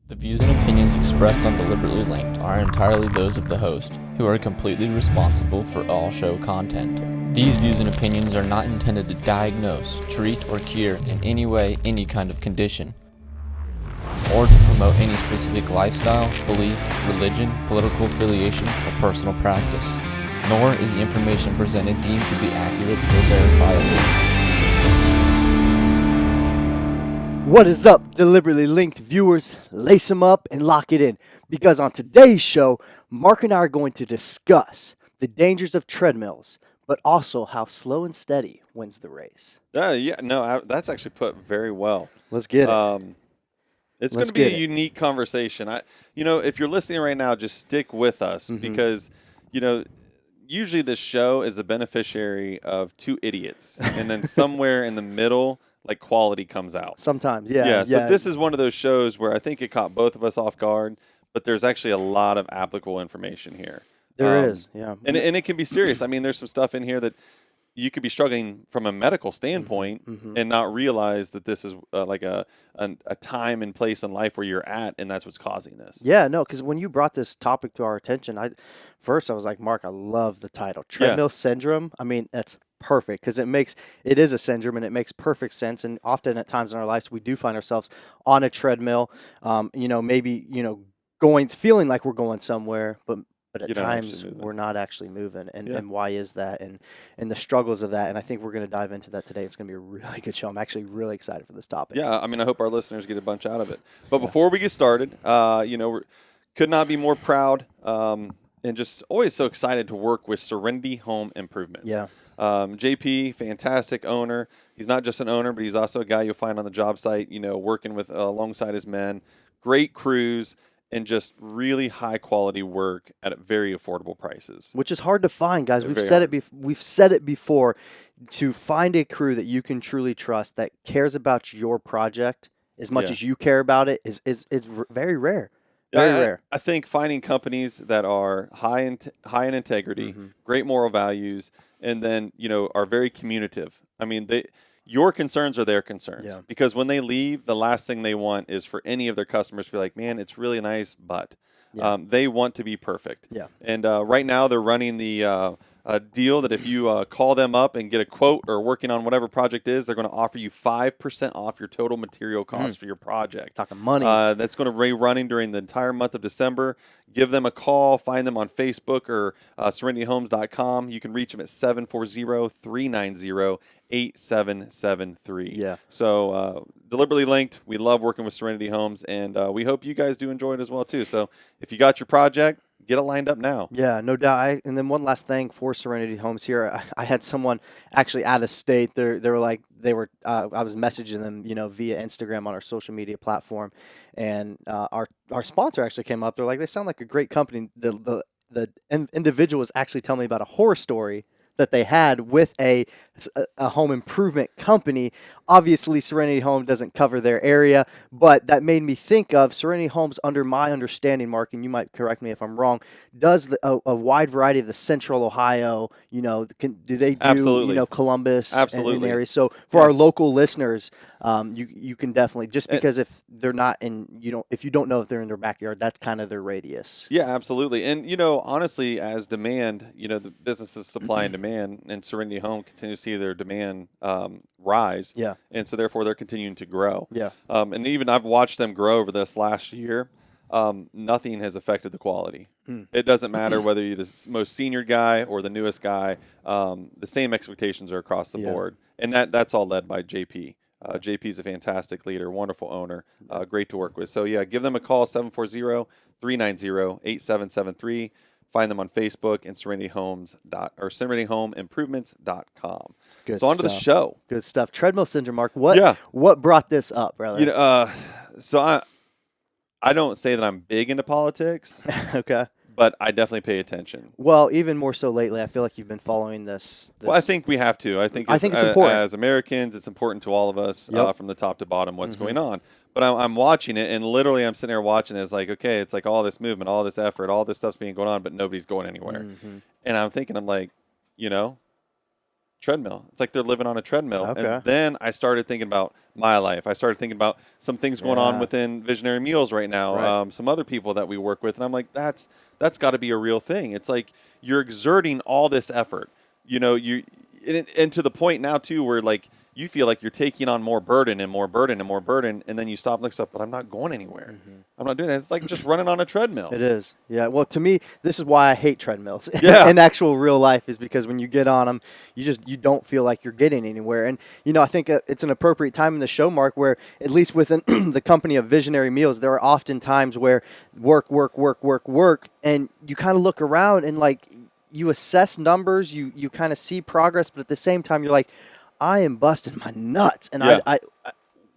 The views and opinions expressed on Deliberately Linked are entirely those of the host, who are completely responsible for all show content. These views and opinions are not intended to diagnose, treat, or cure in any way any kind of condition, or to promote any specific lifestyle, belief, religion, political affiliation, or personal practice. Nor is the information presented deemed to be accurate or verifiable. What is up, Deliberately Linked viewers? Lace them up and lock it in, because on today's show, Mark and I are going to discuss the dangers of treadmills, but also how slow and steady wins the race. That's actually put very well. Let's get it. It's going to be a unique conversation. If you're listening right now, just stick with us because, usually this show is a beneficiary of two idiots, and then somewhere in the middle, like quality comes out. Sometimes, yeah. So this is one of those shows where I think it caught both of us off guard, but there's actually a lot of applicable information here. There is, yeah. And it can be serious. I mean, there's some stuff in here that you could be struggling from a medical standpoint and not realize that this is like a time and place in life where you're at, and that's what's causing this. Yeah, no, because when you brought this topic to our attention, I was like, Mark, I love the title. Treadmill Syndrome. I mean, that's perfect because it is a syndrome and it makes perfect sense. And often at times in our lives, we do find ourselves on a treadmill, feeling like we're going somewhere, but at times we're not actually moving. And why is that? And the struggles of that. And I think we're going to dive into that today. It's going to be a really good show. I'm actually really excited for this topic. Yeah, I mean, I hope our listeners get a bunch out of it. But before we get started, we could not be more proud and just always so excited to work with Serenity Home Improvements. Yeah. JP, fantastic owner. He's not just an owner, but he's also a guy you'll find on the job site, working with alongside his men. Great crews and just really high quality work at very affordable prices. Which is hard to find, guys. We've said it before. To find a crew that you can truly trust that cares about your project as much as you care about it is very rare. Very rare. I think finding companies that are high in integrity, great moral values, and then are very communicative. I mean, your concerns are their concerns because when they leave, the last thing they want is for any of their customers to be like, "Man, it's really nice, but." They want to be perfect. Yeah. And right now they're running the deal that if you call them up and get a quote or working on whatever project is, they're going to offer you 5% off your total material cost for your project. Talking money. That's going to be running during the entire month of December. Give them a call. Find them on Facebook or serenityhomes.com. You can reach them at 740-390-8773. Yeah. So Deliberately Linked, we love working with Serenity Homes, and we hope you guys do enjoy it as well, too. So if you got your project, get it lined up now. Yeah, no doubt. And then one last thing for Serenity Homes here. I had someone actually out of state. I was messaging them, via Instagram on our social media platform, and our sponsor actually came up. They're like, they sound like a great company. The individual was actually telling me about a horror story that they had with a home improvement company. Obviously, Serenity Home doesn't cover their area, but that made me think of Serenity Homes, under my understanding, Mark, and you might correct me if I'm wrong, does a wide variety of the central Ohio, do they do, Absolutely. Columbus Absolutely. and areas? So for our local listeners, you can definitely, just because if they're not if you don't know if they're in their backyard, that's kind of their radius. Yeah, absolutely. And, honestly, as demand, the businesses supply and demand, and Serenity Home continues to see their demand rise. Yeah. And so, therefore, they're continuing to grow. Yeah. And even I've watched them grow over this last year. Nothing has affected the quality. It doesn't matter whether you're the most senior guy or the newest guy. The same expectations are across the board. And that's all led by JP. JP is a fantastic leader, wonderful owner, great to work with. So, give them a call, 740-390-8773. Find them on Facebook and SerenityHomeimprovements.com. So on to the show. Good stuff. Treadmill Syndrome, Mark. What brought this up, brother? So I don't say that I'm big into politics. Okay. But I definitely pay attention. Well, even more so lately, I feel like you've been following this. Well, I think we have to. I think it's important. As Americans, it's important to all of us from the top to bottom what's going on. But I'm watching it, and literally I'm sitting there watching it. It's like, okay, it's like all this movement, all this effort, all this stuff's being going on, but nobody's going anywhere. And I'm thinking, I'm like, treadmill. It's like they're living on a treadmill. Okay. And then I started thinking about my life. I started thinking about some things going on Yeah. within Visionary Meals right now. Right. Some other people that we work with, and I'm like, that's got to be a real thing. It's like you're exerting all this effort, and to the point now too where like you feel like you're taking on more burden and more burden and more burden, and then you stop and look up, but I'm not going anywhere. I'm not doing that. It's like just running on a treadmill. It is. Yeah. Well, to me, this is why I hate treadmills Yeah. in actual real life, is because when you get on them, you don't feel like you're getting anywhere. And, I think it's an appropriate time in the show, Mark, where at least within the company of Visionary Meals, there are often times where work, and you kind of look around and like you assess numbers, you kind of see progress, but at the same time, you're like, I am busting my nuts. And Yeah. I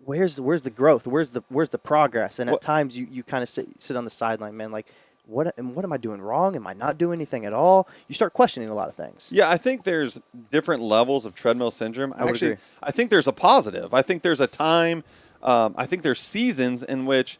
where's the growth? Where's the progress? And at times you kind of sit on the sideline, man, like what am I doing wrong? Am I not doing anything at all? You start questioning a lot of things. Yeah, I think there's different levels of treadmill syndrome. I would agree. I think there's a positive. I think there's a time. I think there's seasons in which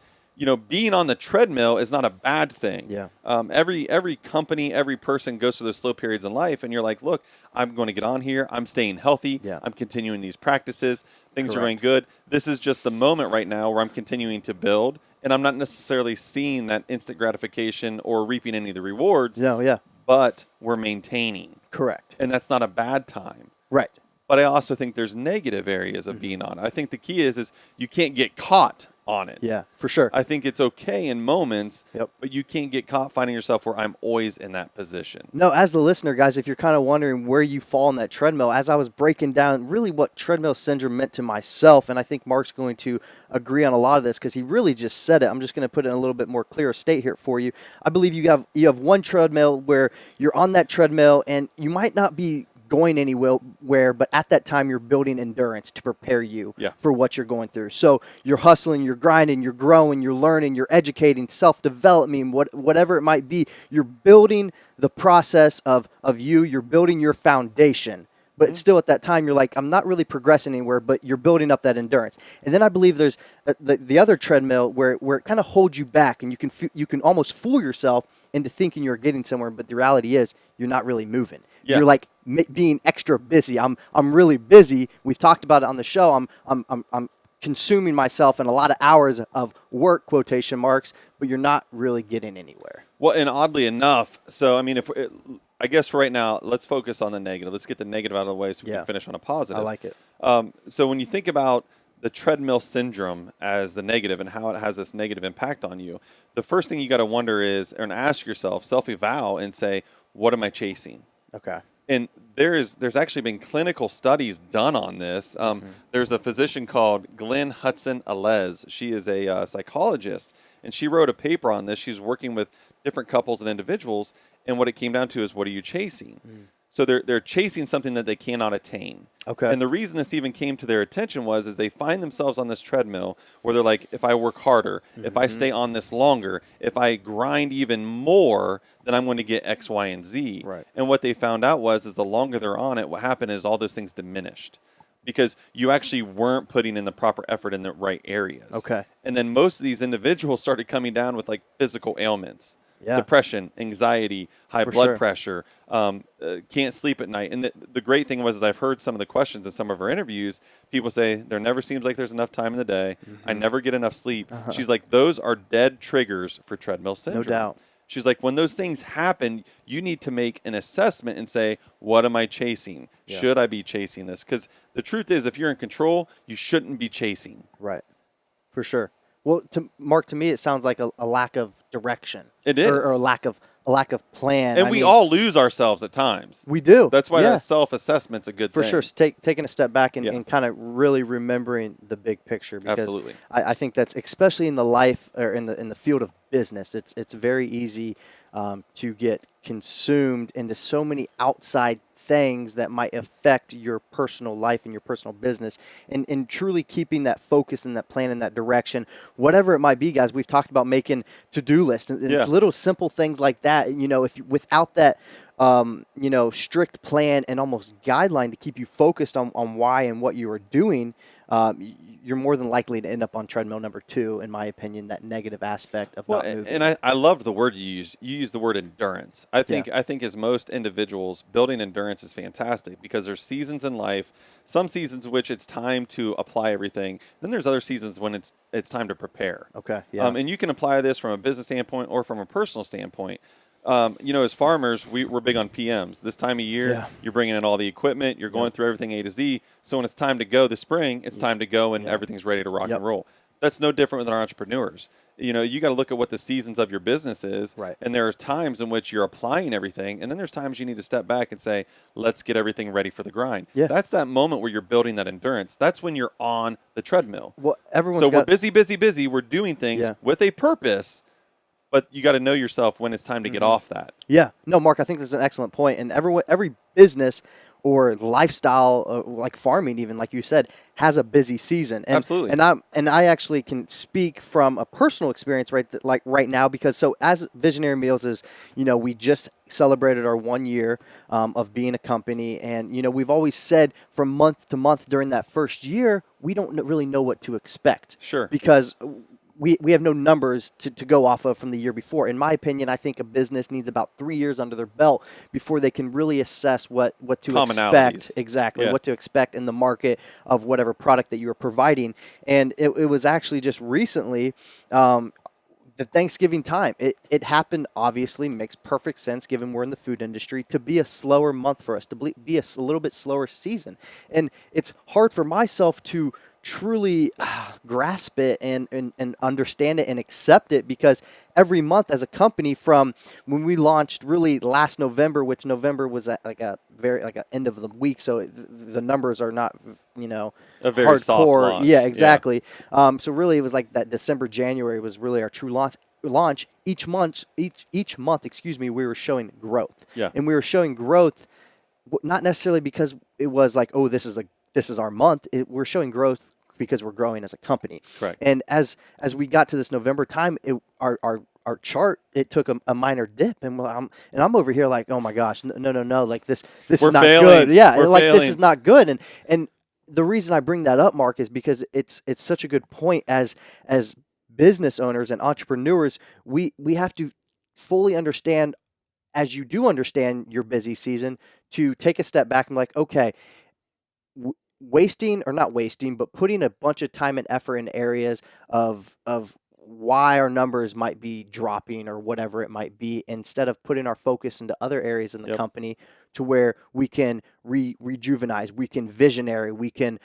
being on the treadmill is not a bad thing. Yeah. Every company, every person goes through those slow periods in life, and you're like, look, I'm going to get on here. I'm staying healthy. Yeah. I'm continuing these practices. Things are going Correct. good. This is just the moment right now where I'm continuing to build, and I'm not necessarily seeing that instant gratification or reaping any of the rewards. No, yeah. But we're maintaining. Correct. And that's not a bad time. Right. But I also think there's negative areas of being on it. I think the key is you can't get caught on it. Yeah, for sure. I think it's okay in moments, Yep. but you can't get caught finding yourself where I'm always in that position. No, as the listener, guys, if you're kind of wondering where you fall on that treadmill, as I was breaking down really what treadmill syndrome meant to myself, and I think Mark's going to agree on a lot of this because he really just said it. I'm just going to put it in a little bit more clearer state here for you. I believe you have one treadmill where you're on that treadmill and you might not be going anywhere, but at that time you're building endurance to prepare you for what you're going through. So you're hustling, you're grinding, you're growing, you're learning, you're educating, self-development, whatever it might be. You're building the process of you. You're building your foundation. But still at that time, you're like, I'm not really progressing anywhere, but you're building up that endurance. And then I believe there's the other treadmill where it kind of holds you back, and you can almost fool yourself into thinking you're getting somewhere, but the reality is you're not really moving. Yeah. You're like being extra busy. I'm really busy. We've talked about it on the show. I'm consuming myself in a lot of hours of work, quotation marks, but you're not really getting anywhere. Well, and oddly enough, so I mean, I guess for right now, let's focus on the negative. Let's get the negative out of the way so we can finish on a positive. I like it. So when you think about the treadmill syndrome as the negative and how it has this negative impact on you, the first thing you got to wonder is, and ask yourself, self-eval, and say, what am I chasing? Okay. And there's actually been clinical studies done on this. There's a physician called Glenn Hudson Alez. She is a psychologist, and she wrote a paper on this. She's working with different couples and individuals, and what it came down to is, what are you chasing? So they're chasing something that they cannot attain. Okay. And the reason this even came to their attention is they find themselves on this treadmill where they're like, if I work harder, if I stay on this longer, if I grind even more, then I'm going to get X, Y, and Z. Right. And what they found out is the longer they're on it, what happened is all those things diminished because you actually weren't putting in the proper effort in the right areas. Okay. And then most of these individuals started coming down with like physical ailments. Yeah. Depression, anxiety, high For blood sure. pressure, can't sleep at night. And the great thing is I've heard some of the questions in some of our interviews. People say, there never seems like there's enough time in the day. I never get enough sleep. She's like, those are dead triggers for treadmill syndrome. No doubt. She's like, when those things happen, you need to make an assessment and say, what am I chasing? Yeah. Should I be chasing this? Because the truth is, if you're in control, you shouldn't be chasing. Right. For sure. Well, Mark, to me, it sounds like a lack of direction. It is. Or a lack of plan. And we all lose ourselves at times. We do. That's why Yeah. that self-assessment's a good thing. For sure. Taking a step back and, Yeah. and kind of really remembering the big picture. Because Absolutely. I think that's, especially in the life or in the field of business, it's very easy to get consumed into so many outside things that might affect your personal life and your personal business, and truly keeping that focus and that plan and that direction, whatever it might be, guys. We've talked about making to-do lists, and it's little simple things like that. If without that strict plan and almost guideline to keep you focused on why and what you are doing, you're more than likely to end up on treadmill number 2, in my opinion, that negative aspect of not moving. And I loved the word you used. You used the word endurance. I think as most individuals, building endurance is fantastic because there's seasons in life, some seasons in which it's time to apply everything. Then there's other seasons when it's time to prepare. Okay. Yeah. And you can apply this from a business standpoint or from a personal standpoint. As farmers, we're big on PMs. This time of year, you're bringing in all the equipment, you're going through everything A to Z. So when it's time to go this spring, it's time to go and everything's ready to rock and roll. That's no different with our entrepreneurs. You got to look at what the seasons of your business is. Right. And there are times in which you're applying everything. And then there's times you need to step back and say, let's get everything ready for the grind. Yeah. That's that moment where you're building that endurance. That's when you're on the treadmill. Well, we're busy. We're doing things with a purpose. But you got to know yourself when it's time to get off that. Yeah. No, Mark, I think this is an excellent point. And every business or lifestyle, like farming even, like you said, has a busy season. And, Absolutely. And I actually can speak from a personal experience right now, because so as Visionary Meals is, we just celebrated our 1 year of being a company. And, we've always said from month to month during that first year, we don't really know what to expect. Sure. Because we have no numbers to go off of from the year before. In my opinion, I think a business needs about 3 years under their belt before they can really assess what to expect. Exactly, what to expect in the market of whatever product that you are providing. And it was actually just recently, the Thanksgiving time. It happened, obviously, makes perfect sense given we're in the food industry, to be a slower month for us, to be a little bit slower season. And it's hard for myself to truly grasp it and understand it and accept it, because every month as a company, from when we launched really last November, which November was at like a end of the week, so the numbers are not a very hardcore. soft launch. Yeah, exactly. So really it was like that December, January was really our true launch. Each month, we were showing growth. Yeah. And we were showing growth not necessarily because it was like, oh, this is our month. We're showing growth because we're growing as a company. Correct. And as we got to this November time, our chart, it took a minor dip, and I'm over here like, oh my gosh, no, like this is not good. Yeah, this is not good. And the reason I bring that up, Mark, is because it's such a good point. As business owners and entrepreneurs, we have to fully understand, as you do understand your busy season, to take a step back and be like, okay, putting a bunch of time and effort in areas of why our numbers might be dropping or whatever it might be, instead of putting our focus into other areas in the company to where we can rejuvenate, we can visionary, we can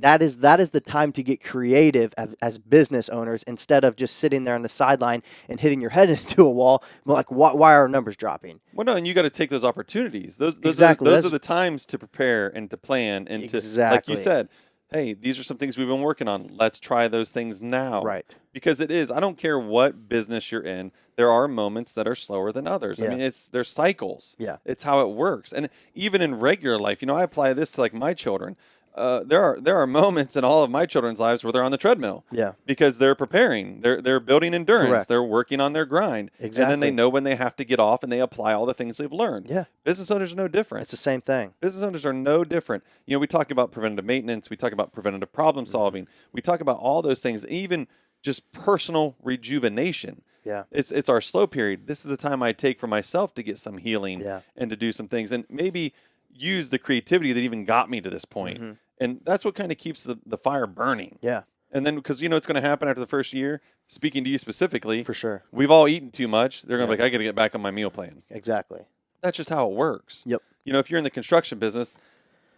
that is the time to get creative as business owners, instead of just sitting there on the sideline and hitting your head into a wall. Like, why are our numbers dropping? Well, no, and you got to take those opportunities. Those Exactly. are the times to prepare and to plan and to, like you said, hey, these are some things we've been working on. Let's try those things now. Right. Because I don't care what business you're in, there are moments that are slower than others. Yeah. I mean, there's cycles. Yeah. It's how it works. And even in regular life, I apply this to like my children. There are moments in all of my children's lives where they're on the treadmill. Yeah. Because they're preparing. They're building endurance. Correct. They're working on their grind. Exactly. And then they know when they have to get off, and they apply all the things they've learned. Yeah. Business owners are no different. It's the same thing. Business owners are no different. We talk about preventative maintenance. We talk about preventative problem solving. We talk about all those things, even just personal rejuvenation. Yeah. It's our slow period. This is the time I take for myself to get some healing and to do some things, and maybe use the creativity that even got me to this point. Mm-hmm. And that's what kind of keeps the fire burning. Yeah. And then, because it's going to happen after the first year, speaking to you specifically. For sure. We've all eaten too much. They're going to be like, I got to get back on my meal plan. Exactly. That's just how it works. Yep. If you're in the construction business,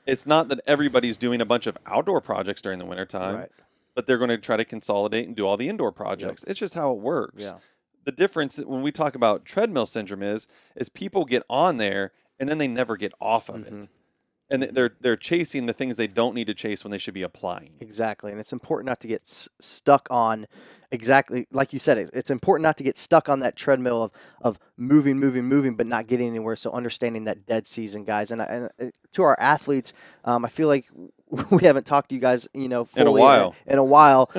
it's not that everybody's doing a bunch of outdoor projects during the wintertime. Right. But they're going to try to consolidate and do all the indoor projects. Yep. It's just how it works. Yeah. The difference when we talk about treadmill syndrome is people get on there and then they never get off of it. And they're chasing the things they don't need to chase when they should be applying. Exactly. And it's important not to get stuck on, exactly like you said, it's important not to get stuck on that treadmill of moving, but not getting anywhere. So understanding that dead season, guys. And to our athletes, I feel like we haven't talked to you guys, fully in a while.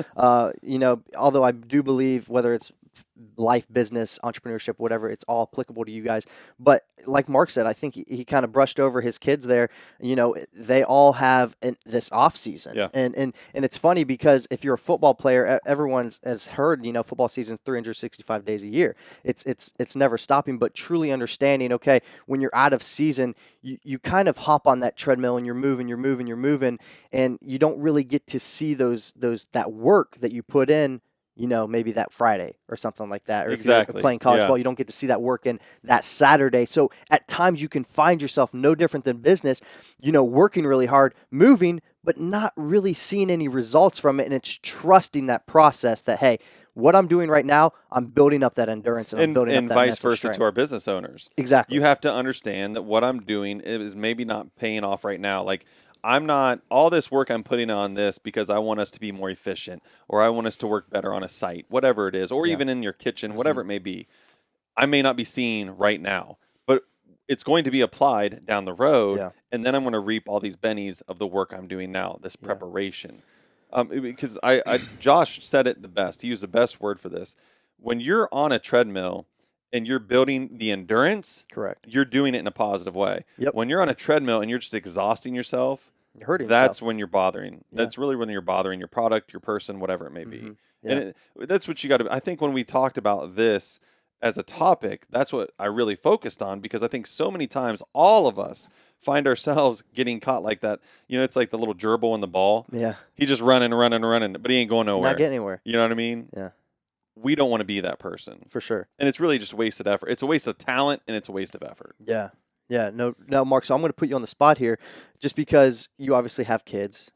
Although I do believe, whether it's life, business, entrepreneurship, whatever. It's all applicable to you guys. But like Mark said, I think he kind of brushed over his kids there. They all have this off season. Yeah. And it's funny because if you're a football player, everyone has heard, football season's 365 days a year. It's never stopping, but truly understanding, okay, when you're out of season, you kind of hop on that treadmill and you're moving, and you don't really get to see that work that you put in, maybe that Friday or something like that. Or Exactly. if you're playing college Yeah. ball, you don't get to see that work in that Saturday. So at times you can find yourself no different than business, working really hard, moving, but not really seeing any results from it. And it's trusting that process that, hey, what I'm doing right now, I'm building up that endurance and I'm building up that vice mental versa strength. to our business owners. Exactly. You have to understand that what I'm doing is maybe not paying off right now. Like, I'm not all this work I'm putting on this because I want us to be more efficient, or I want us to work better on a site, whatever it is, or even in your kitchen, whatever it may be. I may not be seeing right now, but it's going to be applied down the road, Yeah. and then I'm going to reap all these bennies of the work I'm doing now, this preparation. Because Josh said it the best. He used the best word for this. When you're on a treadmill and you're building the endurance, Correct. you're doing it in a positive way. Yep. When you're on a treadmill and you're just exhausting yourself, You're hurting that's yourself. when you're bothering. Yeah. That's really when you're bothering your product, your person, whatever it may be. Yeah. And that's what you got to. I think when we talked about this as a topic, that's what I really focused on, because I think so many times all of us find ourselves getting caught like that. It's like the little gerbil in the ball. Yeah. He just running, but he ain't going nowhere. Not getting anywhere. You know what I mean? Yeah. We don't want to be that person. For sure. And it's really just wasted effort. It's a waste of talent, and it's a waste of effort. Yeah. Yeah. No, Mark, so I'm going to put you on the spot here just because you obviously have kids.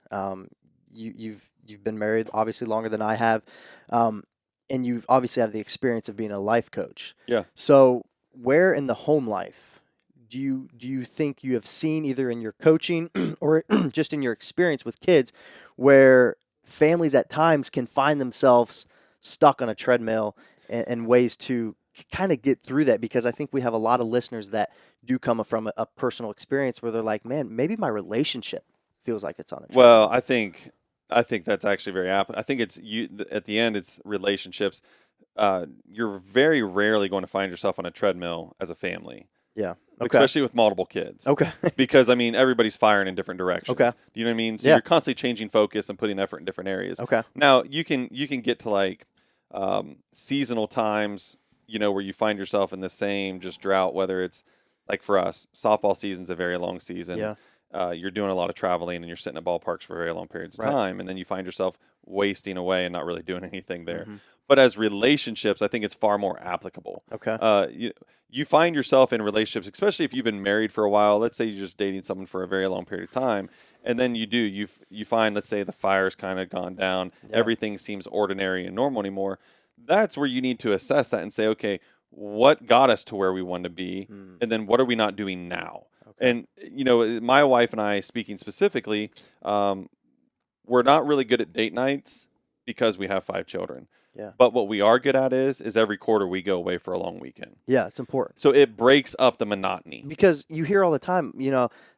You've been married obviously longer than I have. And you've obviously have the experience of being a life coach. Yeah. So where in the home life do you think you have seen, either in your coaching or just in your experience with kids, where families at times can find themselves stuck on a treadmill and ways to kind of get through that? Because I think we have a lot of listeners that do come from a personal experience where they're like, man, maybe my relationship feels like it's on a treadmill. Well, I think that's actually very apt. I think it's at the end, it's relationships. You're very rarely going to find yourself on a treadmill as a family. Yeah. Okay. Especially with multiple kids. Okay. Because, everybody's firing in different directions. Okay. Do you know what I mean? So Yeah. you're constantly changing focus and putting effort in different areas. Okay. Now, you can get to like seasonal times, where you find yourself in the same just drought, whether it's like for us, softball season's a very long season. Yeah. You're doing a lot of traveling and you're sitting at ballparks for very long periods of Right. time, and then you find yourself wasting away and not really doing anything there. Mhm. But as relationships, I think it's far more applicable. Okay. You find yourself in relationships, especially if you've been married for a while. Let's say you're just dating someone for a very long period of time, and then you find, let's say, the fire's kind of gone down, Yeah. everything seems ordinary and normal anymore. That's where you need to assess that and say, okay, what got us to where we want to be, and then what are we not doing now? Okay. And my wife and I, speaking specifically, we're not really good at date nights because we have 5 children. Yeah. But what we are good at is every quarter we go away for a long weekend. Yeah, it's important. So it breaks up the monotony. Because you hear all the time,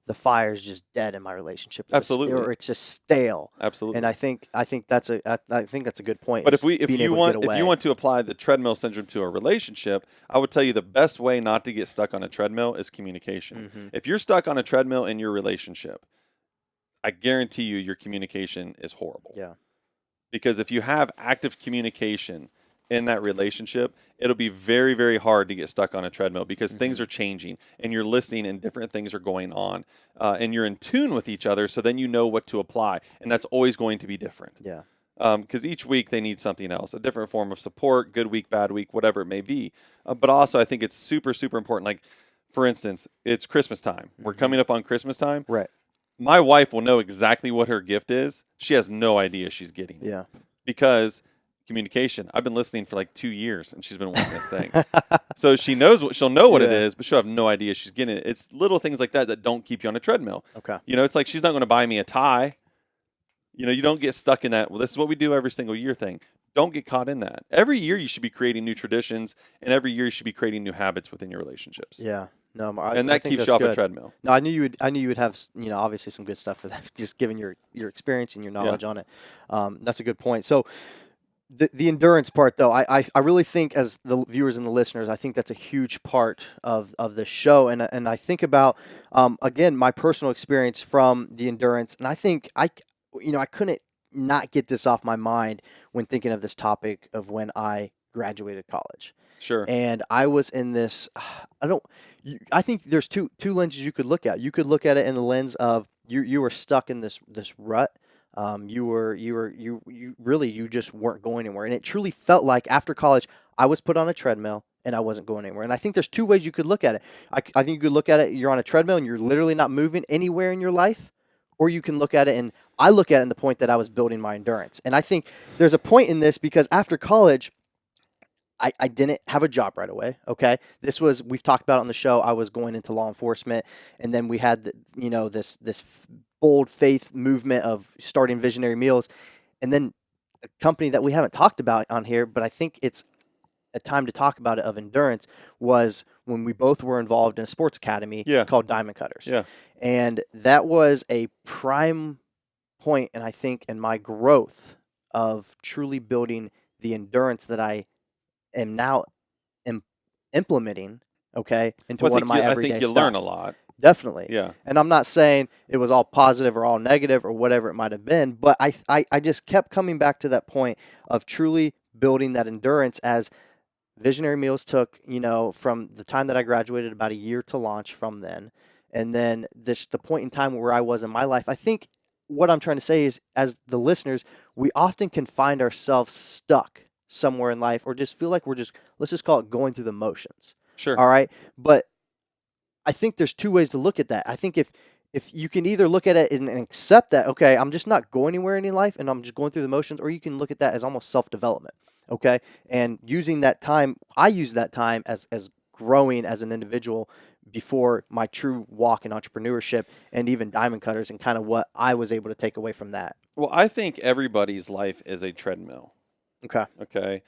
the fire's just dead in my relationship. Absolutely. Or it's just stale. Absolutely. And I think that's a good point. But is if being you able to want get away. to apply the treadmill syndrome to a relationship, I would tell you the best way not to get stuck on a treadmill is communication. Mhm. If you're stuck on a treadmill in your relationship, I guarantee you your communication is horrible. Yeah. Because if you have active communication in that relationship, it'll be very, very hard to get stuck on a treadmill, because things are changing and you're listening and different things are going on, and you're in tune with each other. So then you know what to apply, and that's always going to be different. Yeah. Because each week they need something else, a different form of support, good week, bad week, whatever it may be. But also I think it's super, super important. Like, for instance, it's Christmas time. We're coming up on Christmas time. Right. My wife will know exactly what her gift is. She has no idea she's getting it. Yeah. Because communication. I've been listening for like 2 years, and she's been wanting this thing. So she'll know what it Yeah. is, but she'll have no idea she's getting it. It's little things like that don't keep you on a treadmill. Okay. It's like she's not going to buy me a tie. You don't get stuck in that, well, this is what we do every single year thing. Don't get caught in that. Every year you should be creating new traditions, and every year you should be creating new habits within your relationships. Yeah. No, And that keeps you off a treadmill. No, I knew you would have, obviously some good stuff for that, just given your experience and your knowledge on it. That's a good point. So The endurance part, though, I really think, as the viewers and the listeners, I think that's a huge part of the show. And I think about, again, my personal experience from the endurance. And I think I couldn't not get this off my mind when thinking of this topic of when I graduated college. Sure. And I was in this, I think there's two lenses you could look at. You could look at it in the lens of you were stuck in this rut. You just weren't going anywhere. And it truly felt like after college, I was put on a treadmill and I wasn't going anywhere. And I think there's two ways you could look at it. I think you could look at it, you're on a treadmill and you're literally not moving anywhere in your life. Or you can look at it, and I look at it in the point that I was building my endurance. And I think there's a point in this because after college, I didn't have a job right away. Okay. We've talked about it on the show. I was going into law enforcement, and then we had, this bold faith movement of starting Visionary Meals. And then a company that we haven't talked about on here, but I think it's a time to talk about it, of endurance, was when we both were involved in a sports academy called Diamond Cutters. Yeah. And that was a prime point, and I think, in my growth of truly building the endurance that I am now implementing, into one of my everyday I think you stuff. learn a lot. Definitely. Yeah. And I'm not saying it was all positive or all negative or whatever it might have been, but I just kept coming back to that point of truly building that endurance, as Visionary Meals took, from the time that I graduated, about a year to launch from then. And then the point in time where I was in my life. I think what I'm trying to say is, as the listeners, we often can find ourselves stuck somewhere in life, or just feel like let's just call it going through the motions. Sure. All right. But I think there's two ways to look at that. I think if you can either look at it and accept that, okay, I'm just not going anywhere in life and I'm just going through the motions, or you can look at that as almost self-development. Okay. And using that time, I use that time as growing as an individual before my true walk in entrepreneurship and even Diamond Cutters, and kind of what I was able to take away from that. Well, I think everybody's life is a treadmill. Okay. Okay.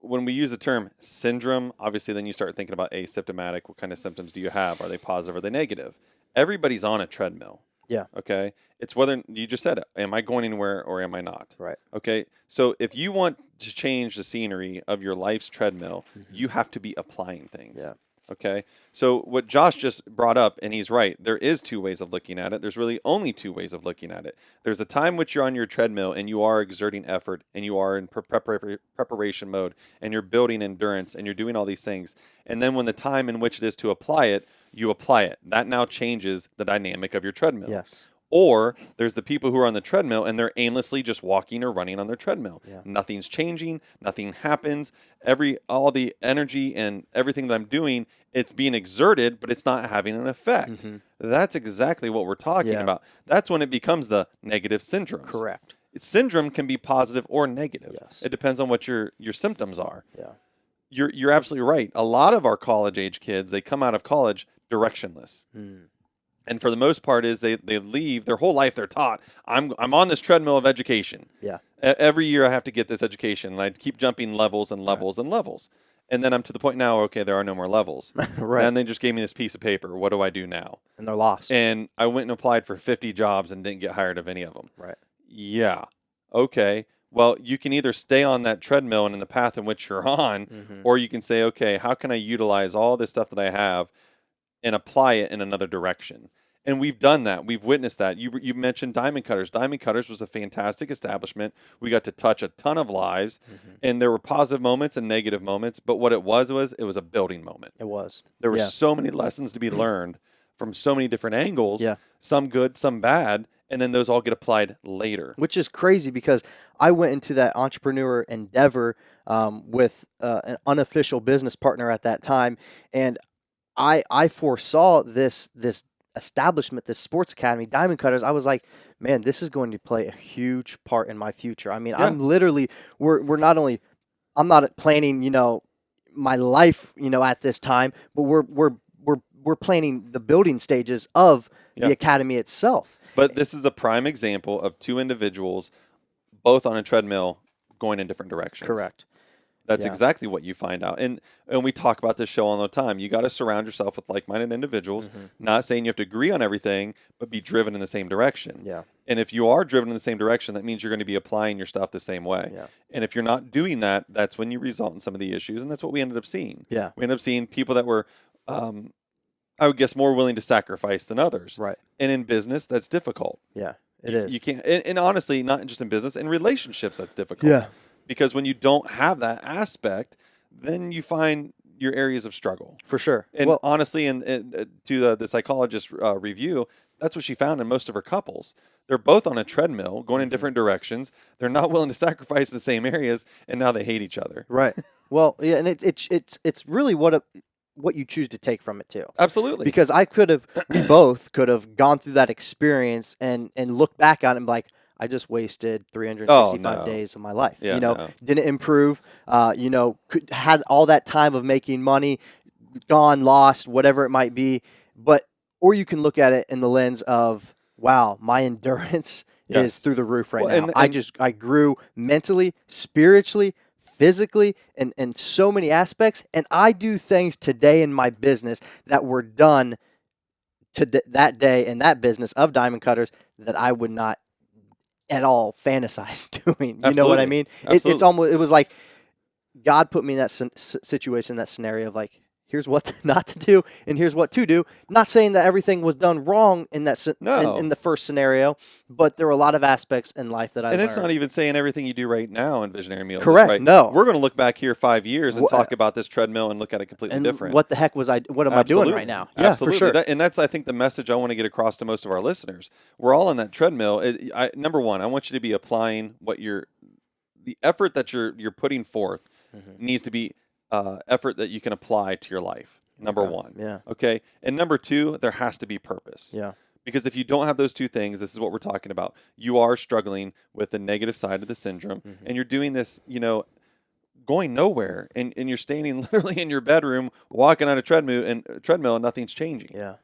When we use the term syndrome, obviously then you start thinking about asymptomatic. What kind of symptoms do you have? Are they positive? Are they negative? Everybody's on a treadmill. Yeah. Okay. It's whether, you just said it, am I going anywhere or am I not? Right. Okay. So if you want to change the scenery of your life's treadmill, you have to be applying things. Yeah. Okay. So what Josh just brought up, and he's right, there is two ways of looking at it. There's really only two ways of looking at it. There's a time which you're on your treadmill and you are exerting effort and you are in preparation mode and you're building endurance and you're doing all these things. And then when the time in which it is to apply it, you apply it. That now changes the dynamic of your treadmill. Yes. Or there's the people who are on the treadmill and they're aimlessly just walking or running on their treadmill. Yeah. Nothing's changing. Nothing happens. All the energy and everything that I'm doing, it's being exerted, but it's not having an effect. Mm-hmm. That's exactly what we're talking about. That's when it becomes the negative syndrome. Correct. Syndrome can be positive or negative. Yes. It depends on what your symptoms are. Yeah. You're absolutely right. A lot of our college age kids, they come out of college directionless. Mm. And for the most part is they leave their whole life. They're taught, I'm on this treadmill of education. Yeah. Every year I have to get this education, and I keep jumping levels and levels and levels. And then I'm to the point now, okay, there are no more levels. Right. And they just gave me this piece of paper. What do I do now? And they're lost. And I went and applied for 50 jobs and didn't get hired of any of them. Right. Yeah. Okay. Well, you can either stay on that treadmill and in the path in which you're on, or you can say, okay, how can I utilize all this stuff that I have and apply it in another direction? And we've done that. We've witnessed that. You mentioned Diamond Cutters. Diamond Cutters was a fantastic establishment. We got to touch a ton of lives, and there were positive moments and negative moments. But what it was it was a building moment. It was. There were so many lessons to be learned from so many different angles, some good, some bad, and then those all get applied later. Which is crazy because I went into that entrepreneur endeavor with an unofficial business partner at that time, and I foresaw this establishment, this sports academy, Diamond Cutters. I was like, man, this is going to play a huge part in my future. I mean, I'm literally, we're not only, I'm not planning, my life, at this time, but we're planning the building stages of the academy itself. But this is a prime example of two individuals, both on a treadmill, going in different directions. Correct. That's Yeah. exactly what you find out. And we talk about this show all the time. You got to surround yourself with like-minded individuals. Not saying you have to agree on everything, but be driven in the same direction. Yeah. And if you are driven in the same direction, that means you're going to be applying your stuff the same way. Yeah. And if you're not doing that, that's when you result in some of the issues. And that's what we ended up seeing. Yeah. We ended up seeing people that were, I would guess, more willing to sacrifice than others. Right. And in business, that's difficult. Yeah. It is. You can't, and honestly, not just in business, in relationships, that's difficult. Yeah. Because when you don't have that aspect, then you find your areas of struggle. For sure. And Well, honestly, to the psychologist review, that's what she found in most of her couples. They're both on a treadmill, going in different directions. They're not willing to sacrifice the same areas, and now they hate each other. right. Well, yeah, and it's really what you choose to take from it too. Absolutely. Because we both could have gone through that experience and look back on it and be like, I just wasted 365 no. days of my life. Yeah, no. Didn't improve. Had all that time of making money, gone, lost, whatever it might be. Or you can look at it in the lens of, wow, my endurance Yes. is through the roof right Well, now. and- I grew mentally, spiritually, physically, and so many aspects. And I do things today in my business that were done that day in that business of diamond cutters that I would not at all fantasize doing. You know what I Absolutely. mean? Absolutely. It was like God put me in that situation, that scenario of like, here's what not to do and here's what to do. Not saying that everything was done wrong in that No. in the first scenario, but there were a lot of aspects in life that I And learned. it's not even saying everything you do right now in Visionary Meals. is Correct. Right. No. We're going to look back here 5 years and Wha- talk about this treadmill and look at it completely and different. what the heck what am I doing right now? Yeah, Absolutely. for sure. And that's, I think, the message I want to get across to most of our listeners. We're all on that treadmill. Number one, I want you to be applying the effort that you're putting forth needs to be effort that you can apply to your life. Number Okay. one. Yeah. Okay. And number two, there has to be purpose. Yeah. Because if you don't have those two things, this is what we're talking about. You are struggling with the negative side of the syndrome, and you're doing this, going nowhere, and you're standing literally in your bedroom, walking on a treadmill, and nothing's changing. Yeah.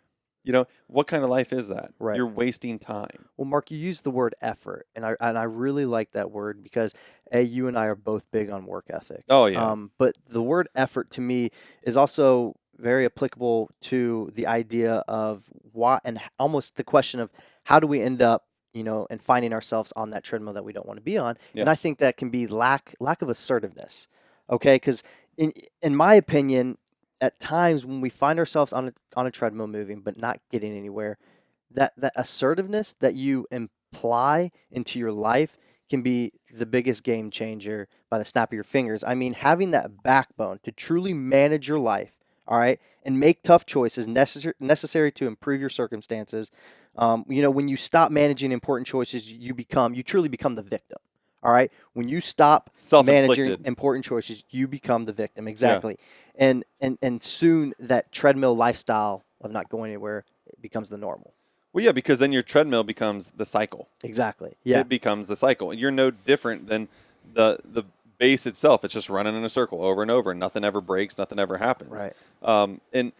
What kind of life is that? Right. You're wasting time. Well, Mark, you used the word effort, and I really like that word because you and I are both big on work ethic. Oh, yeah. But the word effort to me is also very applicable to the idea of why, and almost the question of how do we end up, and finding ourselves on that treadmill that we don't want to be on. Yeah. And I think that can be lack of assertiveness. Okay, because in my opinion, at times when we find ourselves on a treadmill moving but not getting anywhere, that assertiveness that you imply into your life can be the biggest game changer by the snap of your fingers. I mean, having that backbone to truly manage your life, all right, and make tough choices necessary to improve your circumstances. When you stop managing important choices, you truly become the victim. All right. When you stop managing Self-inflicted. important choices, you become the victim. Exactly. And soon that treadmill lifestyle of not going anywhere becomes the normal. Well, yeah, because then your treadmill becomes the cycle. Exactly. Yeah. It becomes the cycle. You're no different than the base itself. It's just running in a circle over and over, and nothing ever breaks, nothing ever happens. Right. And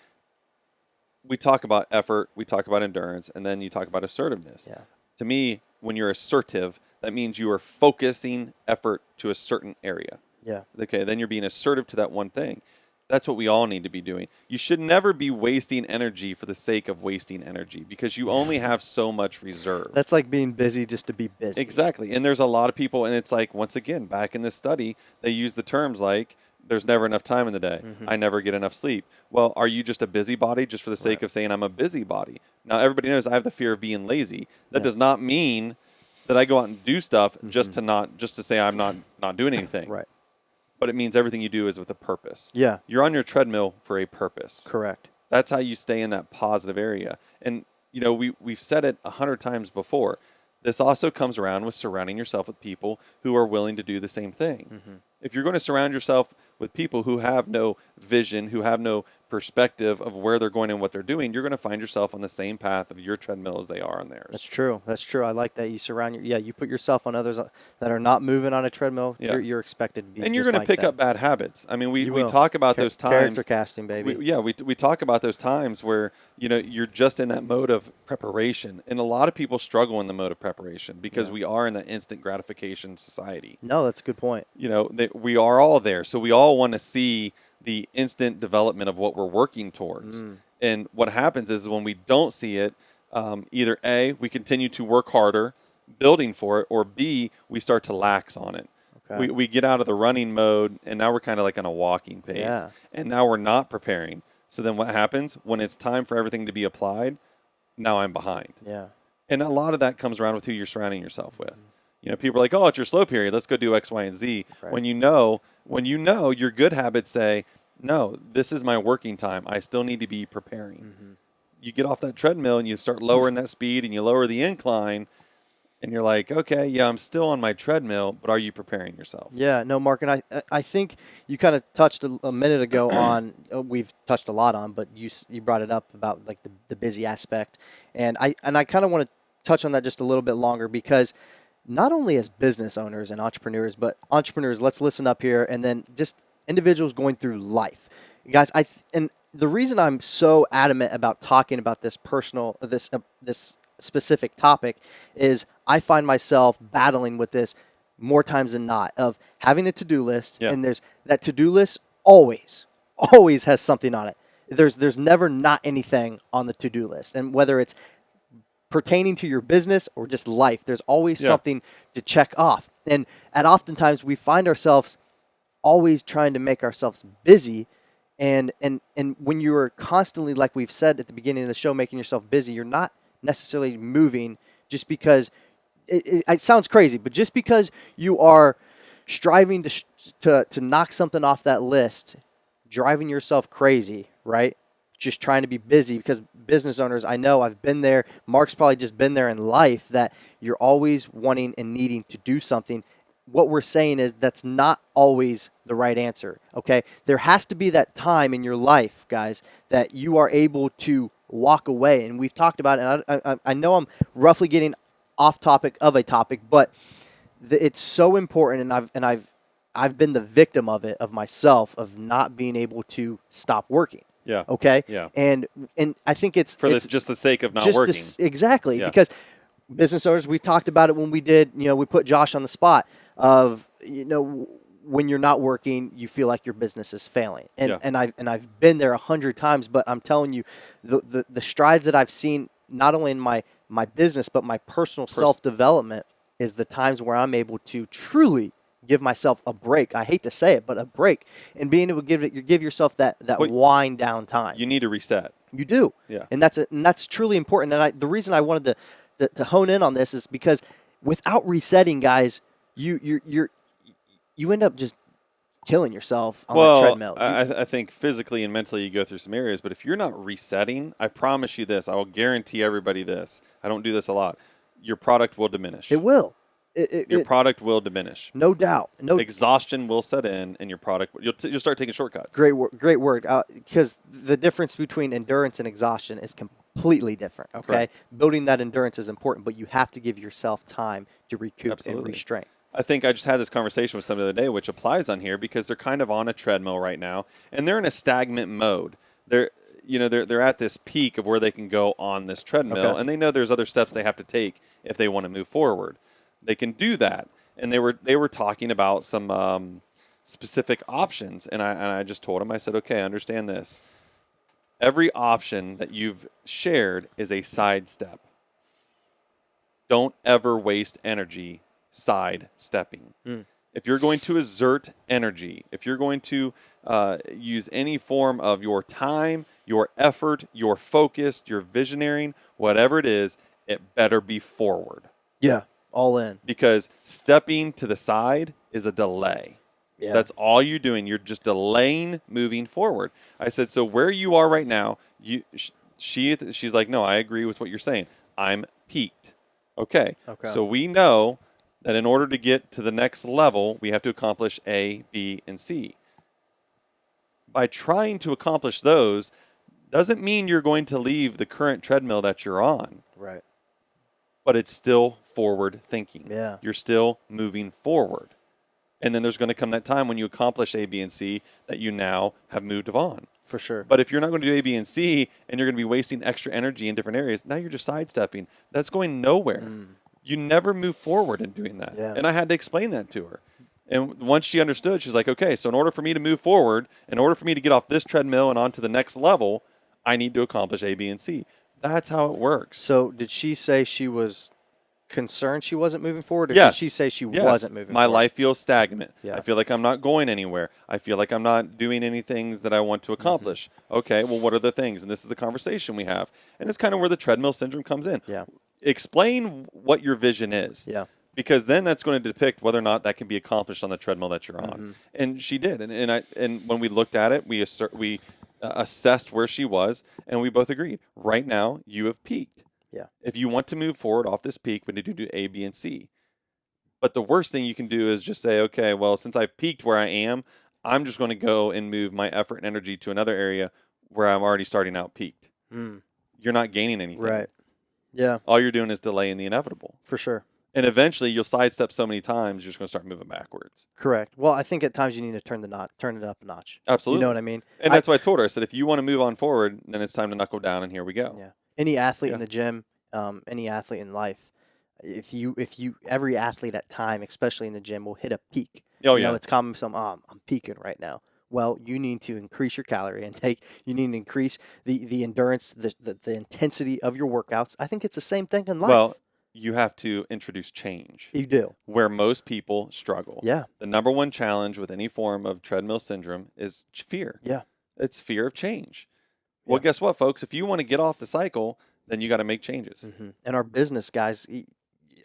we talk about effort, we talk about endurance, and then you talk about assertiveness. Yeah. To me, when you're assertive, that means you are focusing effort to a certain area. Yeah. Okay, then you're being assertive to that one thing. That's what we all need to be doing. You should never be wasting energy for the sake of wasting energy because you only have so much reserve. That's like being busy just to be busy. Exactly. And there's a lot of people, and it's like, once again, back in this study, they use the terms like, there's never enough time in the day. I never get enough sleep. Well, are you just a busybody just for the sake of saying I'm a busybody? Now, everybody knows I have the fear of being lazy. That does not mean that I go out and do stuff just to say I'm not doing anything. Right. But it means everything you do is with a purpose. Yeah. You're on your treadmill for a purpose. Correct. That's how you stay in that positive area. And, we've said it 100 times before. This also comes around with surrounding yourself with people who are willing to do the same thing. If you're going to surround yourself with people who have no vision, who have no perspective of where they're going and what they're doing, you're going to find yourself on the same path of your treadmill as they are on theirs. That's true. That's true. I like that. You surround you put yourself on others that are not moving on a treadmill. Yeah. You're expected to be. And you're going to pick up bad habits. I mean, we You will. talk about those times. Character casting, baby. We talk about those times where, you're just in that mode of preparation. And a lot of people struggle in the mode of preparation because we are in that instant gratification society. No, that's a good point. We are all there. So we all want to see the instant development of what we're working towards. And what happens is when we don't see it, either A, we continue to work harder building for it, or B, we start to lax on it. Okay. We get out of the running mode, and now we're kind of like on a walking pace. Yeah. And now we're not preparing. So then what happens? When it's time for everything to be applied, now I'm behind. Yeah. And a lot of that comes around with who you're surrounding yourself with. People are like, oh, it's your slow period. Let's go do X, Y, and Z. Right. When you know your good habits say, no, this is my working time. I still need to be preparing. You get off that treadmill and you start lowering that speed and you lower the incline and you're like, okay, yeah, I'm still on my treadmill, but are you preparing yourself? Yeah, no, Mark, and I think you kind of touched a minute ago on, we've touched a lot on, but you brought it up about like the busy aspect. And I kind of want to touch on that just a little bit longer because not only as business owners and entrepreneurs, but entrepreneurs, let's listen up here, and then just individuals going through life. Guys, and the reason I'm so adamant about talking about this this specific topic is I find myself battling with this more times than not of having a to-do list, and there's that to-do list always has something on it. There's never not anything on the to-do list, and whether it's pertaining to your business or just life, there's always something to check off. And oftentimes we find ourselves always trying to make ourselves busy. And when you are constantly, like we've said at the beginning of the show, making yourself busy, you're not necessarily moving just because it sounds crazy, but just because you are striving to knock something off that list, driving yourself crazy, right? Just trying to be busy, because business owners, I know, I've been there. Mark's probably just been there in life, that you're always wanting and needing to do something. What we're saying is that's not always the right answer, okay? There has to be that time in your life, guys, that you are able to walk away. And we've talked about it, and I know I'm roughly getting off topic of a topic, but it's so important, and I've been the victim of it, of myself, of not being able to stop working. Yeah. Okay? Yeah. And I think it's just the sake of not just working. Exactly. Yeah. Because business owners, we talked about it when we did, we put Josh on the spot of, when you're not working, you feel like your business is failing. And I've been there 100 times, but I'm telling you, the strides that I've seen, not only in my business, but my personal self-development, is the times where I'm able to truly give myself a break. I hate to say it, but a break, and being able to give yourself that wind down time. You need to reset. You do. Yeah. And that's truly important. And the reason I wanted to hone in on this is because without resetting, guys, you end up just killing yourself on the treadmill. I think physically and mentally you go through some areas, but if you're not resetting, I promise you this, I will guarantee everybody this. I don't do this a lot. Your product will diminish. It will. Your product will diminish. No doubt. Exhaustion will set in, and your product you'll start taking shortcuts. Great word. Because the difference between endurance and exhaustion is completely different. Okay, Correct. Building that endurance is important, but you have to give yourself time to recoup and restrain. I think I just had this conversation with somebody the other day, which applies on here because they're kind of on a treadmill right now, and they're in a stagnant mode. They're at this peak of where they can go on this treadmill, and they know there's other steps they have to take if they want to move forward. They can do that, and they were talking about some specific options, and I just told them, I said, okay, understand this. Every option that you've shared is a sidestep. Don't ever waste energy sidestepping. If you're going to exert energy, if you're going to use any form of your time, your effort, your focus, your visioneering, whatever it is, it better be forward. Yeah, all in. Because stepping to the side is a delay. Yeah. That's all you're doing. You're just delaying moving forward. I said, so where you are right now, she's like, no, I agree with what you're saying. I'm peaked. Okay. So we know that in order to get to the next level, we have to accomplish A, B, and C. By trying to accomplish those doesn't mean you're going to leave the current treadmill that you're on. Right. But it's still forward thinking. Yeah. You're still moving forward. And then there's going to come that time when you accomplish A, B, and C that you now have moved on. For sure. But if you're not going to do A, B, and C, and you're going to be wasting extra energy in different areas, now you're just sidestepping. That's going nowhere. You never move forward in doing that. Yeah. And I had to explain that to her. And once she understood, she's like, okay, so in order for me to move forward, in order for me to get off this treadmill and onto the next level, I need to accomplish A, B, and C. That's how it works. So did she say she was concerned she wasn't moving forward, or Yes. did she say she Yes. wasn't moving My forward? life feels stagnant. Yeah. I feel like I'm not going anywhere. I feel like I'm not doing any things that I want to accomplish. Okay, well, what are the things? And this is the conversation we have. And it's kind of where the treadmill syndrome comes in. Yeah. Explain what your vision is. Yeah. Because then that's going to depict whether or not that can be accomplished on the treadmill that you're on. And she did. And when we looked at it, we assessed where she was, and we both agreed. Right now, you have peaked. Yeah. If you want to move forward off this peak, we need to do A, B, and C. But the worst thing you can do is just say, okay, well, since I've peaked where I am, I'm just going to go and move my effort and energy to another area where I'm already starting out peaked. You're not gaining anything. Right. Yeah, All you're doing is delaying the inevitable. for sure. And eventually you'll sidestep so many times, you're just going to start moving backwards. Correct. Well, I think at times you need to turn it up a notch. Absolutely. You know what I mean? And that's why I told her, I said, if you want to move on forward, then it's time to knuckle down, and here we go. Yeah. Any athlete in Yeah. the gym, any athlete in life, if you every athlete at time, especially in the gym, will hit a peak. Oh, You yeah. know, it's common some I'm peaking right now. Well, you need to increase your calorie intake. You need to increase the endurance, the intensity of your workouts. I think it's the same thing in life. Well, you have to introduce change you do. where most people struggle. Yeah. The number one challenge with any form of treadmill syndrome is fear. Yeah. It's fear of change. Well, Yeah. guess what, folks? If you want to get off the cycle, then you got to make changes. And our business guys,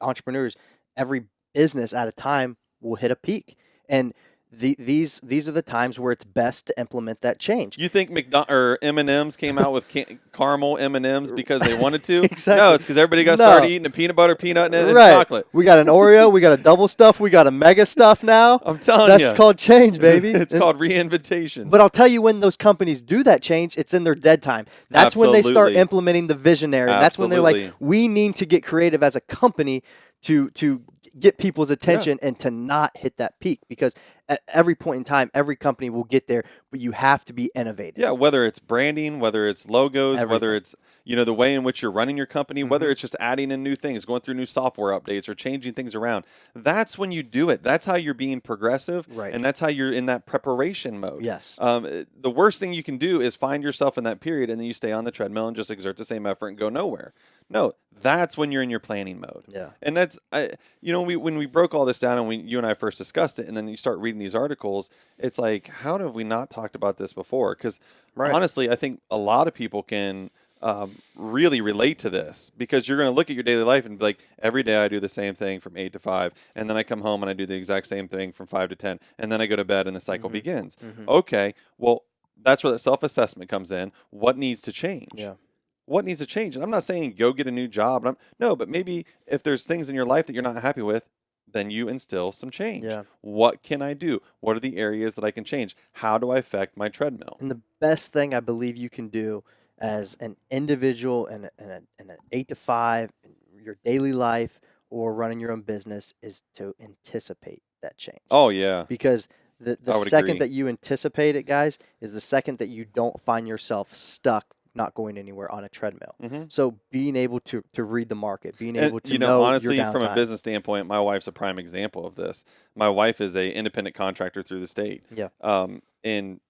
entrepreneurs, every business at a time will hit a peak. And these are the times where it's best to implement that change. You think M&M's came out with caramel M&M's because they wanted to? Exactly. No, it's because everybody got No. started eating a peanut butter, peanut, and Right. chocolate. We got an Oreo, we got a double stuff, we got a mega stuff now. I'm telling you. That's called change, baby. It's called reinvitation. But I'll tell you, when those companies do that change, it's in their dead time. That's when they start Absolutely. implementing the visionary. That's when they're like, Absolutely. we need to get creative as a company to get people's attention and to not hit that peak, because at every point in time, every company will get there, but you have to be innovative. Yeah, whether it's branding, whether it's logos, Everything. whether it's the way in which you're running your company, whether it's just adding in new things, going through new software updates, or changing things around. That's when you do it. That's how you're being progressive, Right. and that's how you're in that preparation mode. Yes. The worst thing you can do is find yourself in that period, and then you stay on the treadmill and just exert the same effort and go nowhere. No, that's when you're in your planning mode. Yeah. And that's, when we broke all this down and you and I first discussed it, and then you start reading these articles, it's like, how have we not talked about this before? Because honestly, I think a lot of people can really relate to this, because you're going to look at your daily life and be like, every day I do the same thing from 8 to 5, and then I come home and I do the exact same thing from 5 to 10, and then I go to bed and the cycle begins. Okay, well, that's where that self-assessment comes in. What needs to change? Yeah. What needs to change? And I'm not saying go get a new job. No, but maybe if there's things in your life that you're not happy with, then you instill some change. Yeah. What can I do? What are the areas that I can change? How do I affect my treadmill? And the best thing I believe you can do as an individual in an 8 to 5, in your daily life, or running your own business, is to anticipate that change. Oh, yeah. Because the I would second agree. that you anticipate it, guys, is the second that you don't find yourself stuck, not going anywhere on a treadmill. So being able to read the market, being able to know honestly, your from a downtime. business standpoint, my wife's a prime example of this. My wife is a independent contractor through the state. Yeah. And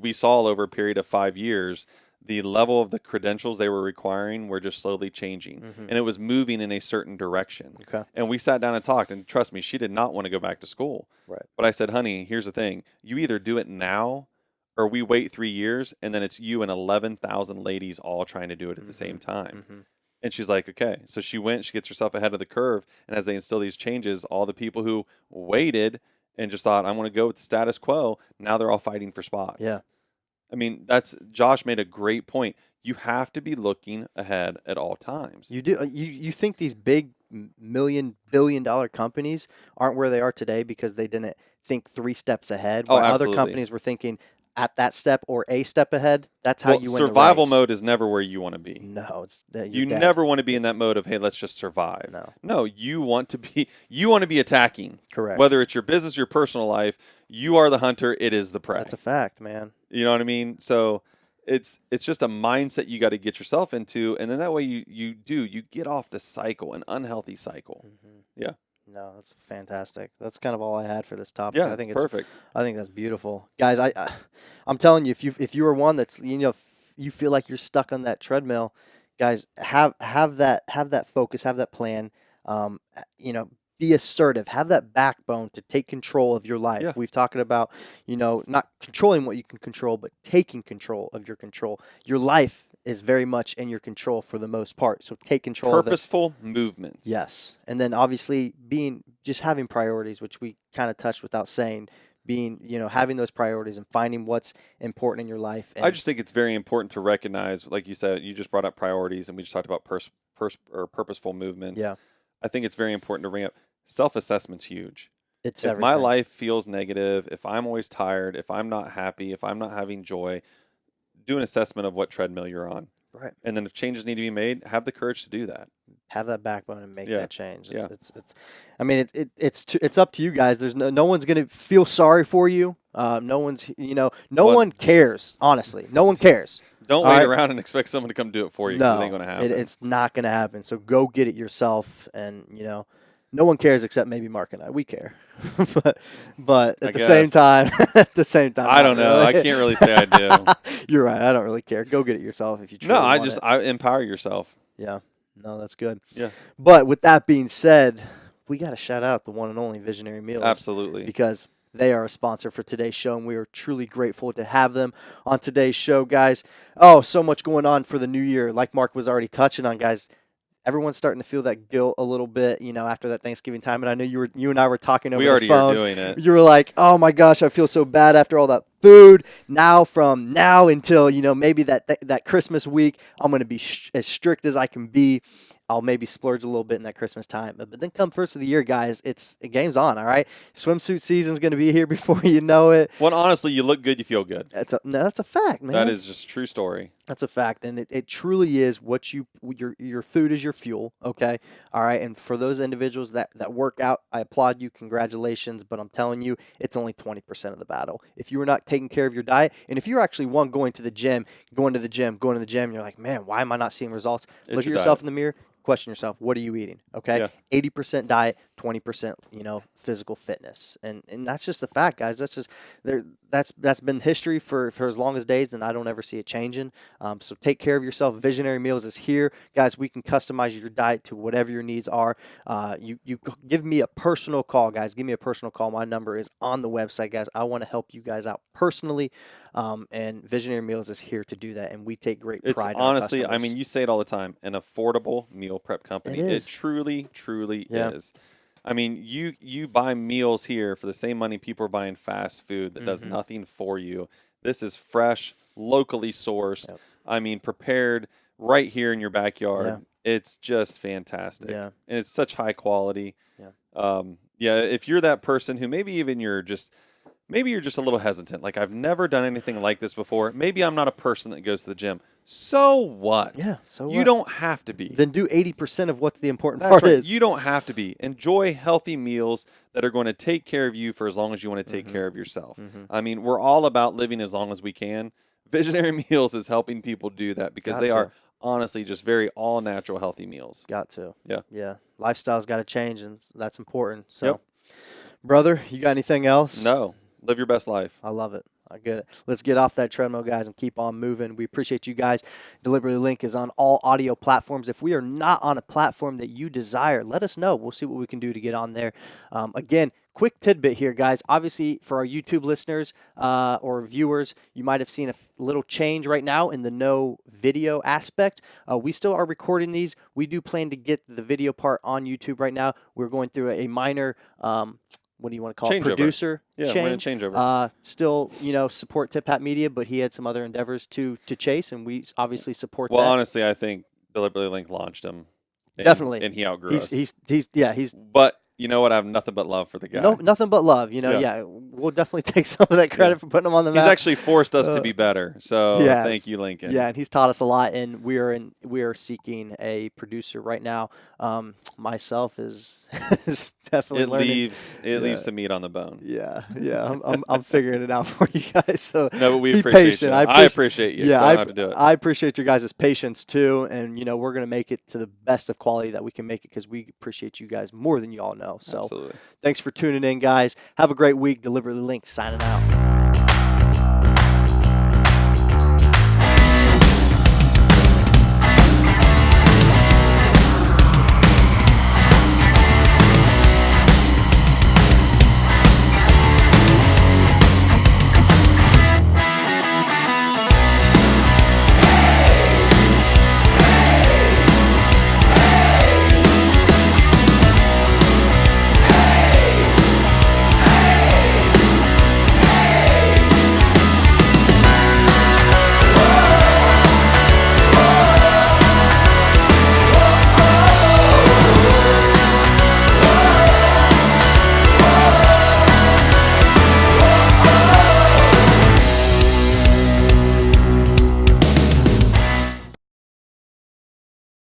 we saw over a period of 5 years, the level of the credentials they were requiring were just slowly changing, and it was moving in a certain direction. Okay. And we sat down and talked, and trust me, she did not want to go back to school. Right. But I said, honey, here's the thing. You either do it now, or we wait 3 years, and then it's you and 11,000 ladies all trying to do it at the same time. And she's like, okay. So she gets herself ahead of the curve. And as they instill these changes, all the people who waited and just thought, I want to go with the status quo, now they're all fighting for spots. Yeah. I mean, Josh made a great point. You have to be looking ahead at all times. You do. You think these big billion-dollar companies aren't where they are today because they didn't think 3 steps ahead, Oh, while other absolutely. companies were thinking at that step or a step ahead, that's how you win survival the race. mode is never where you want to be. No, it's You never want to be in that mode of, hey, let's just survive. No, you want to be attacking. Correct. Whether it's your business, your personal life, you are the hunter. It is the prey. That's a fact, man. You know what I mean? So it's just a mindset you got to get yourself into, and then that way you get off the cycle, an unhealthy cycle. Mm-hmm. Yeah. No, that's fantastic. That's kind of all I had for this topic. Yeah, I think it's perfect. I think that's beautiful, guys. I'm telling you, if you are one that's you feel like you're stuck on that treadmill, guys, have that focus, have that plan. Be assertive, have that backbone to take control of your life. Yeah. We've talked about, not controlling what you can control, but taking control of your control. Your life is very much in your control for the most part. So take control Purposeful of it. movements. Yes. And then obviously just having priorities, which we kind of touched without saying, having those priorities and finding what's important in your life. And I just think it's very important to recognize, like you said, you just brought up priorities, and we just talked about purposeful movements. Yeah. I think it's very important to bring up self-assessment's huge. It's if everything. my life feels negative, if I'm always tired, if I'm not happy, if I'm not having joy, do an assessment of what treadmill you're on. Right. And then if changes need to be made, have the courage to do that. Have that backbone and make that change. Yeah. It's up to you guys. There's no one's going to feel sorry for you. No one's, one cares, honestly. No one cares. Don't wait around and expect someone to come do it for you, because it ain't going to happen. It's not going to happen. So go get it yourself. And, no one cares except maybe Mark and I. We care. but at the same time, I don't know. I can't really say I do. You're right. I don't really care. Go get it yourself if you truly want it. I empower yourself. Yeah. No, that's good. Yeah. But with that being said, we got to shout out the one and only Visionary Meals. Absolutely. Because they are a sponsor for today's show, and we are truly grateful to have them on today's show, guys. Oh, so much going on for the new year. Like Mark was already touching on, guys. Everyone's starting to feel that guilt a little bit, after that Thanksgiving time. And I know you and I were talking over the phone. We already are doing it. You were like, "Oh my gosh, I feel so bad after all that food." From now until maybe that Christmas week, I'm going to be as strict as I can be. I'll maybe splurge a little bit in that Christmas time. But then come first of the year, guys, game's on, all right? Swimsuit season's going to be here before you know it. Well, honestly, you look good, you feel good. That's a fact, man. That is just a true story. That's a fact, and it truly is your food is your fuel, okay? All right, and for those individuals that work out, I applaud you, congratulations, but I'm telling you, it's only 20% of the battle. If you are not taking care of your diet, and if you're actually going to the gym, and you're like, man, why am I not seeing results? Look at yourself in the mirror. Question yourself, what are you eating? Okay, yeah. 80% diet, 20% physical fitness, and that's just the fact, guys. That's just there. That's been history for as long as days, and I don't ever see it changing. So take care of yourself. Visionary Meals is here, guys. We can customize your diet to whatever your needs are. You give me a personal call, guys. Give me a personal call. My number is on the website, guys. I want to help you guys out personally, and Visionary Meals is here to do that, and we take great pride. It's honestly, I mean, you say it all the time, an affordable meal prep company. It truly is. I mean, you buy meals here for the same money people are buying fast food that does nothing for you. This is fresh, locally sourced. Yep. I mean, prepared right here in your backyard. Yeah. It's just fantastic. Yeah. And it's such high quality. Yeah. If you're that person who maybe you're just a little hesitant. Like, I've never done anything like this before. Maybe I'm not a person that goes to the gym. So what? Yeah, so what? You don't have to be. Then do 80% of what the important part is. You don't have to be. Enjoy healthy meals that are going to take care of you for as long as you want to take care of yourself. I mean, we're all about living as long as we can. Visionary Meals is helping people do that because they are honestly just very all-natural healthy meals. Got to. Yeah. Yeah. Lifestyle's got to change, and that's important. So, brother, you got anything else? No. Live your best life. I love it. I get it. Let's get off that treadmill, guys, and keep on moving. We appreciate you guys. Deliberately Link is on all audio platforms. If we are not on a platform that you desire, let us know. We'll see what we can do to get on there. Again, quick tidbit here, guys. Obviously, for our YouTube listeners or viewers, you might have seen a little change right now in the no video aspect. We still are recording these. We do plan to get the video part on YouTube right now. We're going through a minor what do you want to call it? Producer change. Yeah, we're going to change over. Still, support Tip Hat Media, but he had some other endeavors to chase, and we obviously support that. Well, honestly, I think Deliberately Link launched him. Definitely. And he outgrew us. He's But you know what? I have nothing but love for the guy. No, nothing but love. We'll definitely take some of that credit for putting him on the map. He's actually forced us to be better. So thank you, Lincoln. Yeah, and he's taught us a lot, and we are seeking a producer right now. Myself is definitely learning. It leaves some meat on the bone. Yeah. I'm figuring it out for you guys. So no, but we be appreciate patient. you. I appreciate you. Yeah, so I don't have to do it. I appreciate your guys' patience too, and we're gonna make it to the best of quality that we can make it because we appreciate you guys more than you all know. So Absolutely. Thanks for tuning in, guys. Have a great week. Deliberately Linked signing out.